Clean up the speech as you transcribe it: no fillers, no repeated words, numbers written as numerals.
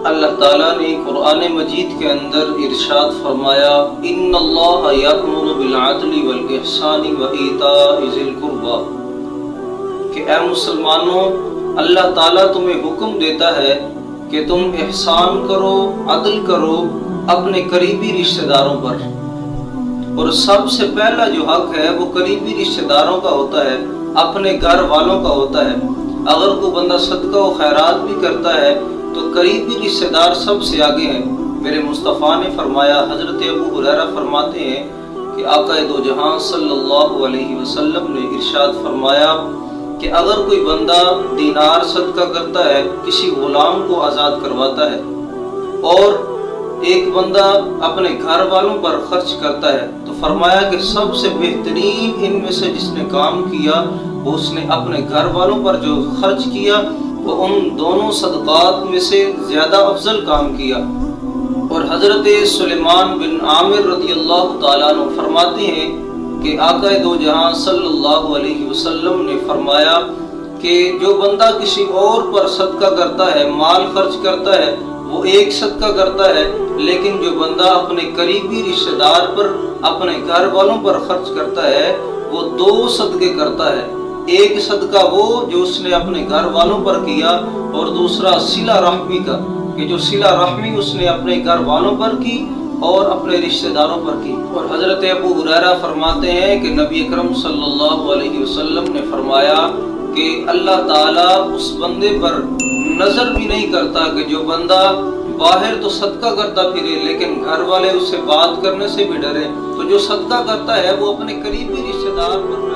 اللہ تعالیٰ نے قرآن مجید کے اندر ارشاد فرمایا ان اللہ یأمر بالعدل والاحسان وایتاء ذی القربی کہ اے مسلمانوں اللہ تعالیٰ تمہیں حکم دیتا ہے کہ تم احسان کرو، عدل کرو اپنے قریبی رشتہ داروں پر، اور سب سے پہلا جو حق ہے وہ قریبی رشتہ داروں کا ہوتا ہے، اپنے گھر والوں کا ہوتا ہے۔ اگر کوئی بندہ صدقہ و خیرات بھی کرتا ہے تو قریبی رشتہ دار سب سے آگے ہیں۔ میرے مصطفیٰ نے فرمایا، حضرت ابو ہریرہ فرماتے ہیں کہ آقا دو جہاں صلی اللہ علیہ وسلم نے ارشاد فرمایا کہ اگر کوئی بندہ دینار صدقہ کرتا ہے، کسی غلام کو آزاد کرواتا ہے، اور ایک بندہ اپنے گھر والوں پر خرچ کرتا ہے، تو فرمایا کہ سب سے بہترین ان میں سے جس نے کام کیا وہ اس نے اپنے گھر والوں پر جو خرچ کیا وہ ان دونوں صدقات میں سے زیادہ افضل کام کیا۔ اور حضرت سلیمان بن عامر رضی اللہ تعالیٰ عنہ فرماتے ہیں کہ آقا دو جہاں صلی اللہ علیہ وسلم نے فرمایا کہ جو بندہ کسی اور پر صدقہ کرتا ہے، مال خرچ کرتا ہے، وہ ایک صدقہ کرتا ہے، لیکن جو بندہ اپنے قریبی رشتہ دار پر، اپنے گھر والوں پر خرچ کرتا ہے وہ دو صدقے کرتا ہے۔ ایک صدقہ وہ جو اس نے اپنے گھر والوں پر کیا، اور دوسرا صلہ رحمی کا کہ جو صلہ رحمی اس نے اپنے گھر والوں پر کی اور اپنے رشتہ داروں پر کی۔ اور حضرت ابو ہریرہ فرماتے ہیں کہ نبی اکرم صلی اللہ علیہ وسلم نے فرمایا کہ اللہ تعالیٰ اس بندے پر نظر بھی نہیں کرتا کہ جو بندہ باہر تو صدقہ کرتا پھرے لیکن گھر والے اس سے بات کرنے سے بھی ڈرے، تو جو صدقہ کرتا ہے وہ اپنے قریبی رشتہ دار پر